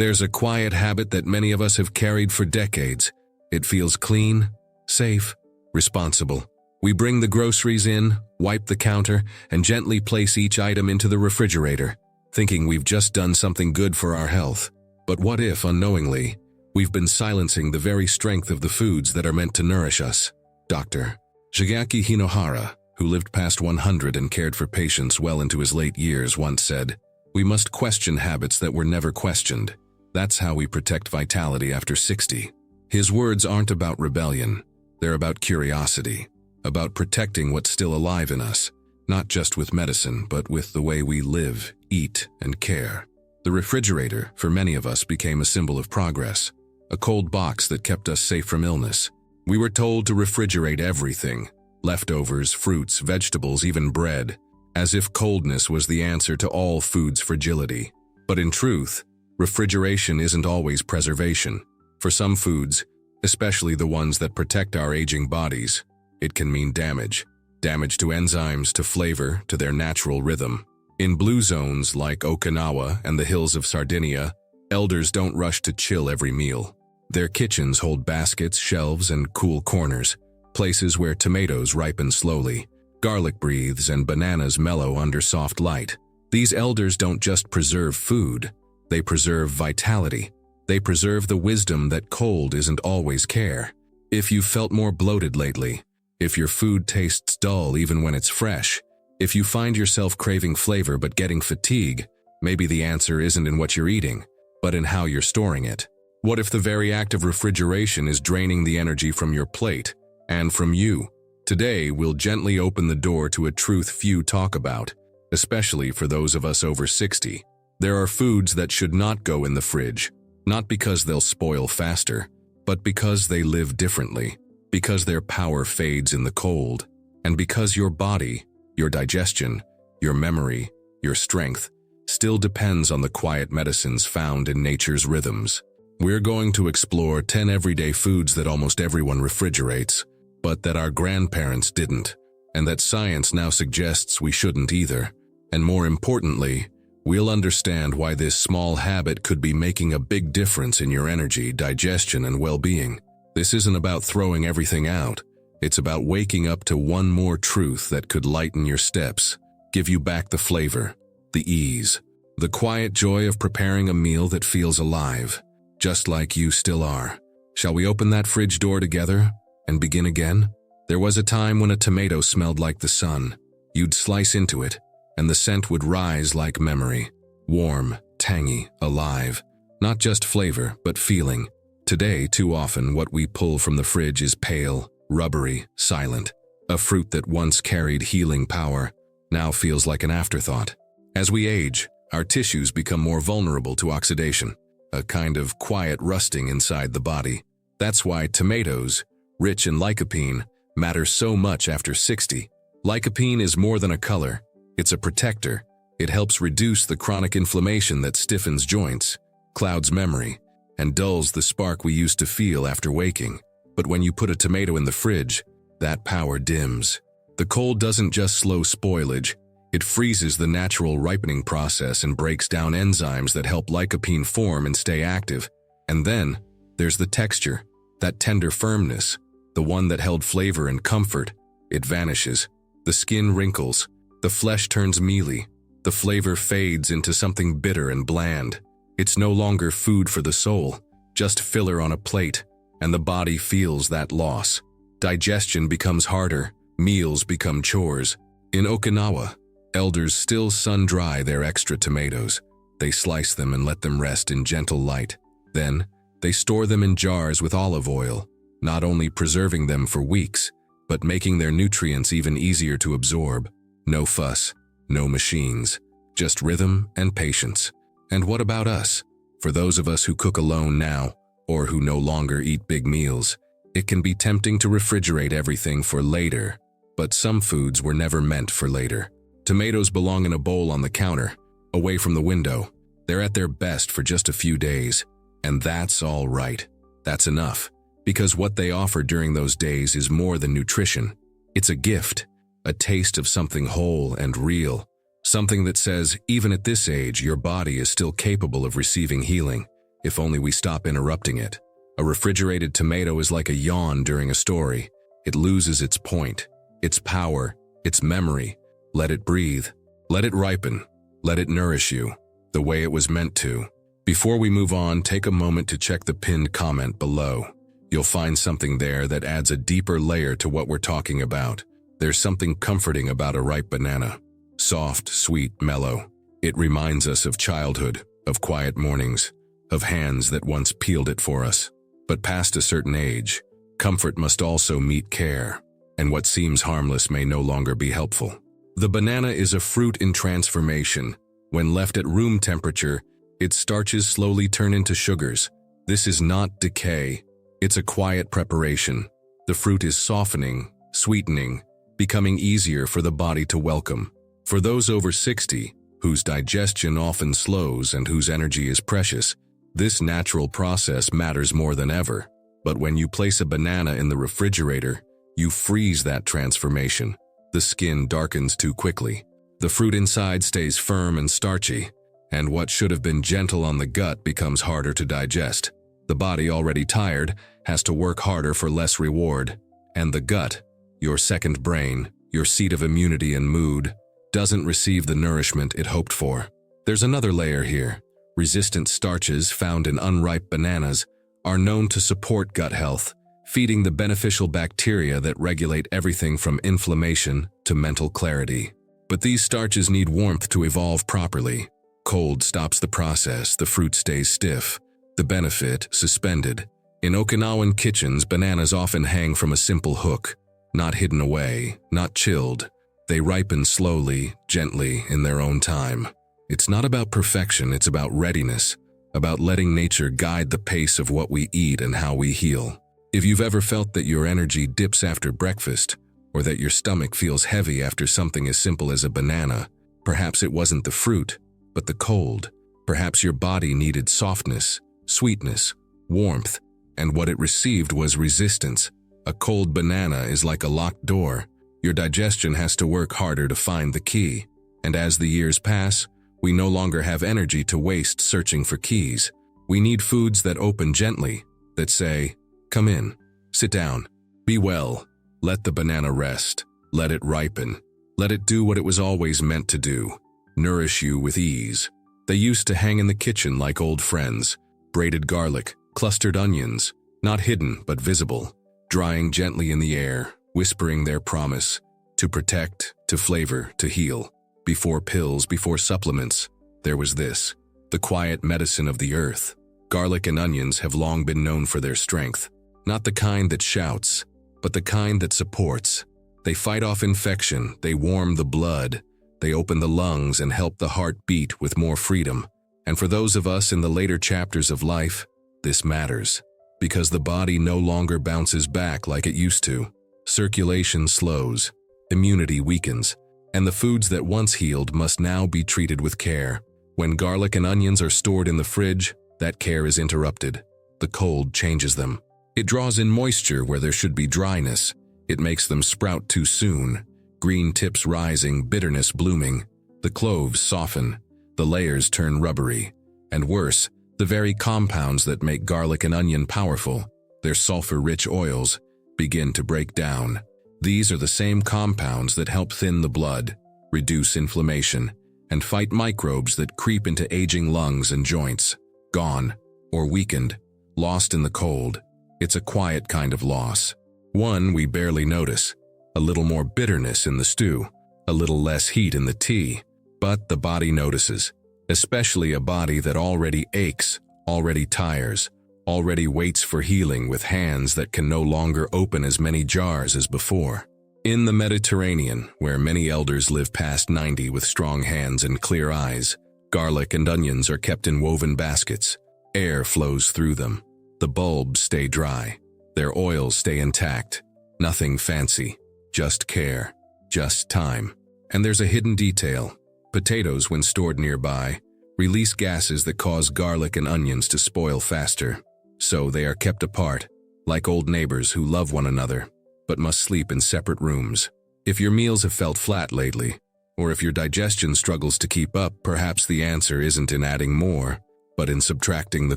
There's a quiet habit that many of us have carried for decades. It feels clean, safe, responsible. We bring the groceries in, wipe the counter, and gently place each item into the refrigerator, thinking we've just done something good for our health. But what if, unknowingly, we've been silencing the very strength of the foods that are meant to nourish us? Dr. Shigeaki Hinohara, who lived past 100 and cared for patients well into his late years, once said, "We must question habits that were never questioned. That's how we protect vitality after 60. His words aren't about rebellion. They're about curiosity, about protecting what's still alive in us, not just with medicine, but with the way we live, eat, and care. The refrigerator, for many of us, became a symbol of progress, a cold box that kept us safe from illness. We were told to refrigerate everything, leftovers, fruits, vegetables, even bread, as if coldness was the answer to all food's fragility. But in truth, refrigeration isn't always preservation. For some foods, especially the ones that protect our aging bodies, it can mean damage. Damage to enzymes, to flavor, to their natural rhythm. In blue zones like Okinawa and the hills of Sardinia, elders don't rush to chill every meal. Their kitchens hold baskets, shelves, and cool corners, places where tomatoes ripen slowly, garlic breathes, and bananas mellow under soft light. These elders don't just preserve food, they preserve vitality. They preserve the wisdom that cold isn't always care. If you've felt more bloated lately, if your food tastes dull even when it's fresh, if you find yourself craving flavor but getting fatigue, maybe the answer isn't in what you're eating, but in how you're storing it. What if the very act of refrigeration is draining the energy from your plate and from you? Today, we'll gently open the door to a truth few talk about, especially for those of us over 60. There are foods that should not go in the fridge, not because they'll spoil faster, but because they live differently, because their power fades in the cold, and because your body, your digestion, your memory, your strength, still depends on the quiet medicines found in nature's rhythms. We're going to explore 10 everyday foods that almost everyone refrigerates, but that our grandparents didn't, and that science now suggests we shouldn't either. And more importantly, we'll understand why this small habit could be making a big difference in your energy, digestion, and well-being. This isn't about throwing everything out. It's about waking up to one more truth that could lighten your steps, give you back the flavor, the ease, the quiet joy of preparing a meal that feels alive, just like you still are. Shall we open that fridge door together and begin again? There was a time when a tomato smelled like the sun. You'd slice into it, and the scent would rise like memory. Warm, tangy, alive. Not just flavor, but feeling. Today, too often, what we pull from the fridge is pale, rubbery, silent. A fruit that once carried healing power now feels like an afterthought. As we age, our tissues become more vulnerable to oxidation, a kind of quiet rusting inside the body. That's why tomatoes, rich in lycopene, matter so much after 60. Lycopene is more than a color. It's a protector. It helps reduce the chronic inflammation that stiffens joints, clouds memory, and dulls the spark we used to feel after waking. But when you put a tomato in the fridge, that power dims. The cold doesn't just slow spoilage, it freezes the natural ripening process and breaks down enzymes that help lycopene form and stay active. And then, there's the texture, that tender firmness, the one that held flavor and comfort. It vanishes. The skin wrinkles, the flesh turns mealy, the flavor fades into something bitter and bland. It's no longer food for the soul, just filler on a plate, and the body feels that loss. Digestion becomes harder, meals become chores. In Okinawa, elders still sun-dry their extra tomatoes. They slice them and let them rest in gentle light. Then, they store them in jars with olive oil, not only preserving them for weeks, but making their nutrients even easier to absorb. No fuss, no machines, just rhythm and patience. And what about us? For those of us who cook alone now, or who no longer eat big meals, it can be tempting to refrigerate everything for later. But some foods were never meant for later. Tomatoes belong in a bowl on the counter, away from the window. They're at their best for just a few days. And that's all right. That's enough. Because what they offer during those days is more than nutrition. It's a gift, a taste of something whole and real. Something that says, even at this age, your body is still capable of receiving healing. if only we stop interrupting it. A refrigerated tomato is like a yawn during a story. It loses its point, its power, its memory. Let it breathe. Let it ripen. Let it nourish you, the way it was meant to. Before we move on, take a moment to check the pinned comment below. You'll find something there that adds a deeper layer to what we're talking about. There's something comforting about a ripe banana. Soft, sweet, mellow. It reminds us of childhood, of quiet mornings, of hands that once peeled it for us. But past a certain age, comfort must also meet care, and what seems harmless may no longer be helpful. The banana is a fruit in transformation. When left at room temperature, its starches slowly turn into sugars. This is not decay. It's a quiet preparation. The fruit is softening, sweetening, becoming easier for the body to welcome. For those over 60, whose digestion often slows and whose energy is precious, this natural process matters more than ever. But when you place a banana in the refrigerator, you freeze that transformation. The skin darkens too quickly. The fruit inside stays firm and starchy, and what should have been gentle on the gut becomes harder to digest. The body, already tired, has to work harder for less reward. And the gut, your second brain, your seat of immunity and mood, doesn't receive the nourishment it hoped for. There's another layer here. Resistant starches found in unripe bananas are known to support gut health, feeding the beneficial bacteria that regulate everything from inflammation to mental clarity. But these starches need warmth to evolve properly. Cold stops the process, the fruit stays stiff, the benefit suspended. In Okinawan kitchens, bananas often hang from a simple hook, not hidden away, not chilled. They ripen slowly, gently, in their own time. It's not about perfection, it's about readiness, about letting nature guide the pace of what we eat and how we heal. If you've ever felt that your energy dips after breakfast, or that your stomach feels heavy after something as simple as a banana, perhaps it wasn't the fruit, but the cold. Perhaps your body needed softness, sweetness, warmth, and what it received was resistance. A cold banana is like a locked door. Your digestion has to work harder to find the key. And as the years pass, we no longer have energy to waste searching for keys. We need foods that open gently, that say, "Come in, sit down, be well." Let the banana rest. Let it ripen. Let it do what it was always meant to do. Nourish you with ease. They used to hang in the kitchen like old friends. Braided garlic, clustered onions, not hidden but visible, drying gently in the air, whispering their promise, to protect, to flavor, to heal. Before pills, before supplements, there was this, the quiet medicine of the earth. Garlic and onions have long been known for their strength. Not the kind that shouts, but the kind that supports. They fight off infection, they warm the blood, they open the lungs and help the heart beat with more freedom. And for those of us in the later chapters of life, this matters, because the body no longer bounces back like it used to. Circulation slows, immunity weakens, and the foods that once healed must now be treated with care. When garlic and onions are stored in the fridge, that care is interrupted. The cold changes them. It draws in moisture where there should be dryness. It makes them sprout too soon. Green tips rising, bitterness blooming. The cloves soften. The layers turn rubbery. And worse, the very compounds that make garlic and onion powerful, their sulfur-rich oils, begin to break down. These are the same compounds that help thin the blood, reduce inflammation, and fight microbes that creep into aging lungs and joints. Gone, or weakened, lost in the cold. It's a quiet kind of loss. One we barely notice. A little more bitterness in the stew, a little less heat in the tea. But the body notices, especially a body that already aches, already tires, already waits for healing with hands that can no longer open as many jars as before. In the Mediterranean, where many elders live past 90 with strong hands and clear eyes, garlic and onions are kept in woven baskets. Air flows through them. The bulbs stay dry. Their oils stay intact. Nothing fancy, just care, just time. And there's a hidden detail. Potatoes, when stored nearby, release gases that cause garlic and onions to spoil faster. So they are kept apart, like old neighbors who love one another, but must sleep in separate rooms. If your meals have felt flat lately, or if your digestion struggles to keep up, perhaps the answer isn't in adding more, but in subtracting the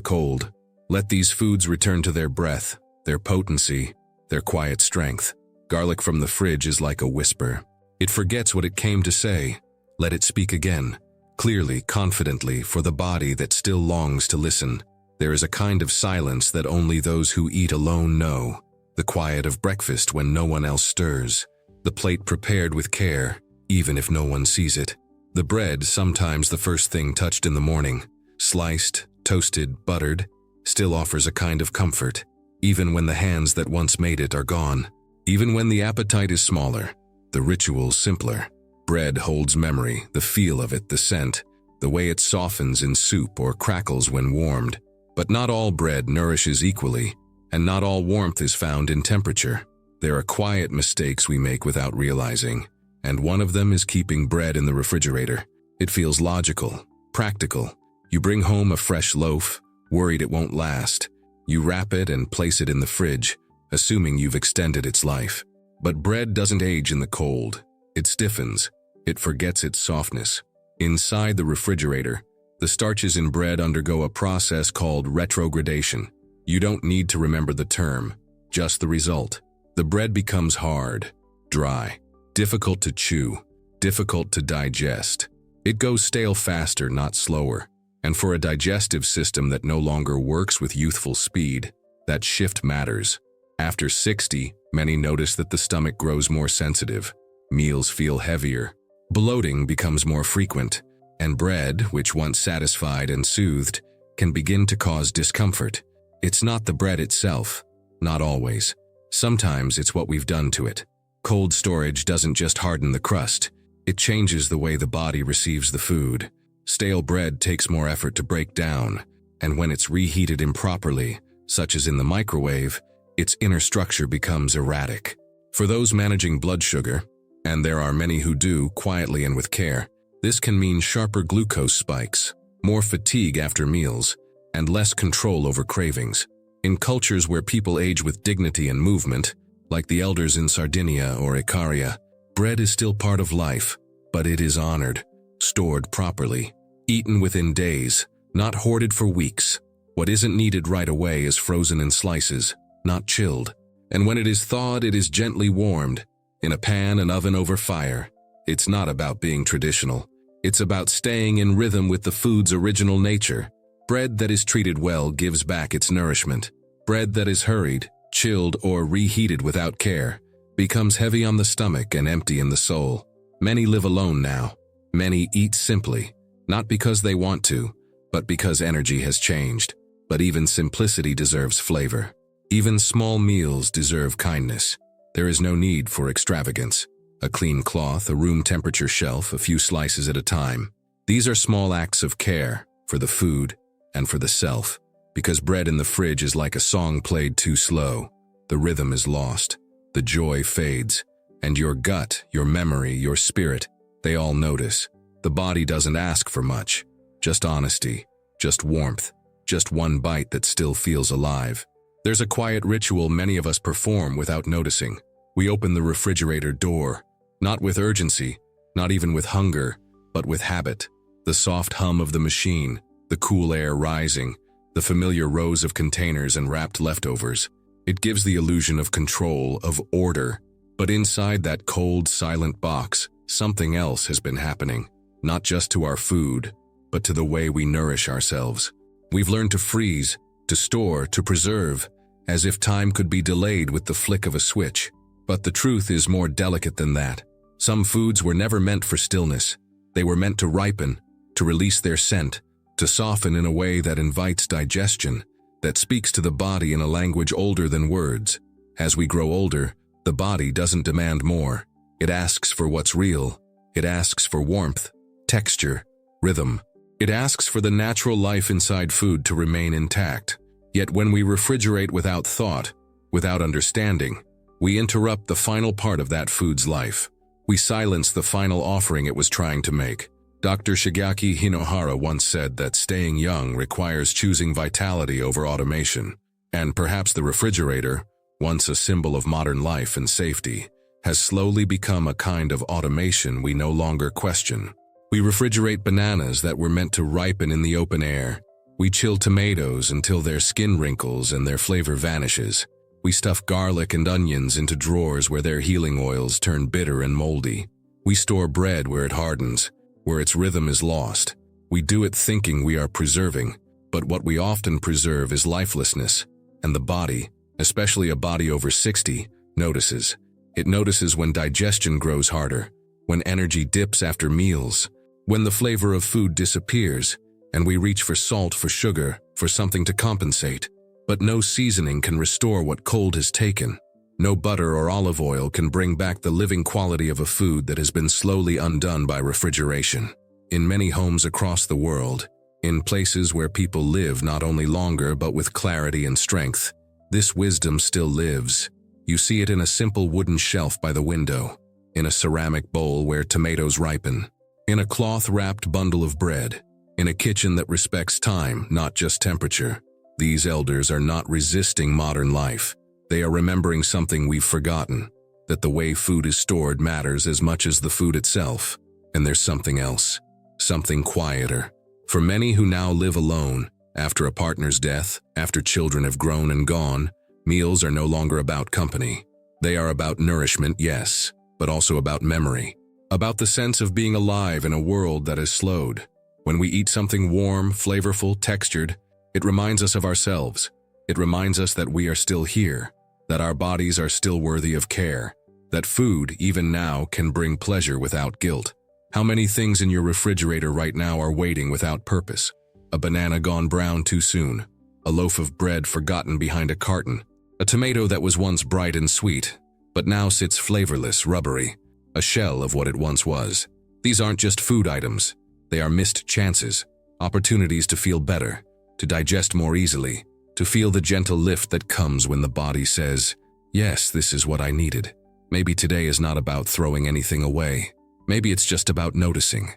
cold. Let these foods return to their breath, their potency, their quiet strength. Garlic from the fridge is like a whisper. It forgets what it came to say. Let it speak again, clearly, confidently, for the body that still longs to listen. There is a kind of silence that only those who eat alone know. The quiet of breakfast when no one else stirs. The plate prepared with care, even if no one sees it. The bread, sometimes the first thing touched in the morning, sliced, toasted, buttered, still offers a kind of comfort, even when the hands that once made it are gone. Even when the appetite is smaller, the ritual simpler. Bread holds memory, the feel of it, the scent, the way it softens in soup or crackles when warmed. But not all bread nourishes equally, and not all warmth is found in temperature. There are quiet mistakes we make without realizing, and one of them is keeping bread in the refrigerator. It feels logical, practical. You bring home a fresh loaf, worried it won't last. You wrap it and place it in the fridge, assuming you've extended its life. But bread doesn't age in the cold. It stiffens. It forgets its softness. Inside the refrigerator, the starches in bread undergo a process called retrogradation. You don't need to remember the term, just the result. The bread becomes hard, dry, difficult to chew, difficult to digest. It goes stale faster, not slower. And for a digestive system that no longer works with youthful speed, that shift matters. After 60, many notice that the stomach grows more sensitive. Meals feel heavier. Bloating becomes more frequent. And bread, which once satisfied and soothed, can begin to cause discomfort. It's not the bread itself. Not always. Sometimes it's what we've done to it. Cold storage doesn't just harden the crust. It changes the way the body receives the food. Stale bread takes more effort to break down, and when it's reheated improperly, such as in the microwave, its inner structure becomes erratic. For those managing blood sugar, and there are many who do quietly and with care, this can mean sharper glucose spikes, more fatigue after meals, and less control over cravings. In cultures where people age with dignity and movement, like the elders in Sardinia or Icaria, bread is still part of life, but it is honored, stored properly, eaten within days, not hoarded for weeks. What isn't needed right away is frozen in slices, not chilled. And when it is thawed, it is gently warmed, in a pan, an oven over fire. It's not about being traditional. It's about staying in rhythm with the food's original nature. Bread that is treated well gives back its nourishment. Bread that is hurried, chilled, or reheated without care becomes heavy on the stomach and empty in the soul. Many live alone now. Many eat simply, not because they want to, but because energy has changed. But even simplicity deserves flavor. Even small meals deserve kindness. There is no need for extravagance. A clean cloth, a room temperature shelf, a few slices at a time. These are small acts of care for the food and for the self. Because bread in the fridge is like a song played too slow. The rhythm is lost. The joy fades. And your gut, your memory, your spirit, they all notice. The body doesn't ask for much. Just honesty, just warmth, just one bite that still feels alive. There's a quiet ritual many of us perform without noticing. We open the refrigerator door, not with urgency, not even with hunger, but with habit. The soft hum of the machine, the cool air rising, the familiar rows of containers and wrapped leftovers. It gives the illusion of control, of order. But inside that cold, silent box, something else has been happening. Not just to our food, but to the way we nourish ourselves. We've learned to freeze, to store, to preserve, as if time could be delayed with the flick of a switch. But the truth is more delicate than that. Some foods were never meant for stillness. They were meant to ripen, to release their scent, to soften in a way that invites digestion, that speaks to the body in a language older than words. As we grow older, the body doesn't demand more. It asks for what's real. It asks for warmth, texture, rhythm. It asks for the natural life inside food to remain intact. Yet when we refrigerate without thought, without understanding, we interrupt the final part of that food's life. We silence the final offering it was trying to make. Dr. Shigeaki Hinohara once said that staying young requires choosing vitality over automation. And perhaps the refrigerator, once a symbol of modern life and safety, has slowly become a kind of automation we no longer question. We refrigerate bananas that were meant to ripen in the open air, We chill tomatoes until their skin wrinkles and their flavor vanishes. We stuff garlic and onions into drawers where their healing oils turn bitter and moldy. We store bread where it hardens, where its rhythm is lost. We do it thinking we are preserving, but what we often preserve is lifelessness, and the body, especially a body over 60, notices. It notices when digestion grows harder, when energy dips after meals, when the flavor of food disappears, and we reach for salt, for sugar, for something to compensate. But no seasoning can restore what cold has taken. No butter or olive oil can bring back the living quality of a food that has been slowly undone by refrigeration. In many homes across the world, in places where people live not only longer but with clarity and strength, this wisdom still lives. You see it in a simple wooden shelf by the window, in a ceramic bowl where tomatoes ripen, in a cloth-wrapped bundle of bread, in a kitchen that respects time, not just temperature. These elders are not resisting modern life. They are remembering something we've forgotten, that the way food is stored matters as much as the food itself. And there's something else, something quieter. For many who now live alone, after a partner's death, after children have grown and gone, meals are no longer about company. They are about nourishment, yes, but also about memory, about the sense of being alive in a world that has slowed. When we eat something warm, flavorful, textured, it reminds us of ourselves. It reminds us that we are still here, that our bodies are still worthy of care, that food, even now, can bring pleasure without guilt. How many things in your refrigerator right now are waiting without purpose? A banana gone brown too soon, a loaf of bread forgotten behind a carton, a tomato that was once bright and sweet, but now sits flavorless, rubbery, a shell of what it once was. These aren't just food items. They are missed chances, opportunities to feel better, to digest more easily, to feel the gentle lift that comes when the body says, yes, this is what I needed. Maybe today is not about throwing anything away. Maybe it's just about noticing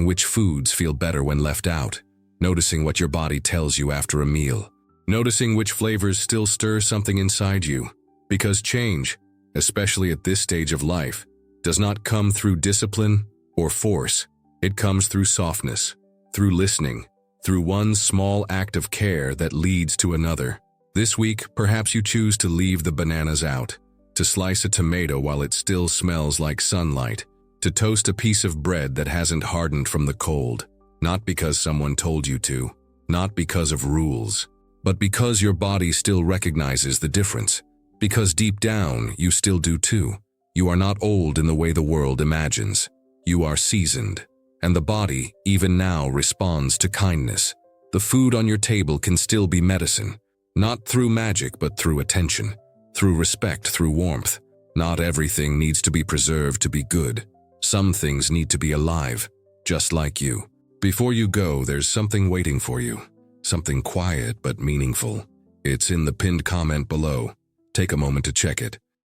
which foods feel better when left out, noticing what your body tells you after a meal, noticing which flavors still stir something inside you. Because change, especially at this stage of life, does not come through discipline or force. It comes through softness, through listening, through one small act of care that leads to another. This week, perhaps you choose to leave the bananas out, to slice a tomato while it still smells like sunlight, to toast a piece of bread that hasn't hardened from the cold, not because someone told you to, not because of rules, but because your body still recognizes the difference, because deep down you still do too. You are not old in the way the world imagines. You are seasoned. And the body, even now, responds to kindness. The food on your table can still be medicine, not through magic but through attention, through respect, through warmth. Not everything needs to be preserved to be good. Some things need to be alive, just like you. Before you go, there's something waiting for you, something quiet but meaningful. It's in the pinned comment below. Take a moment to check it.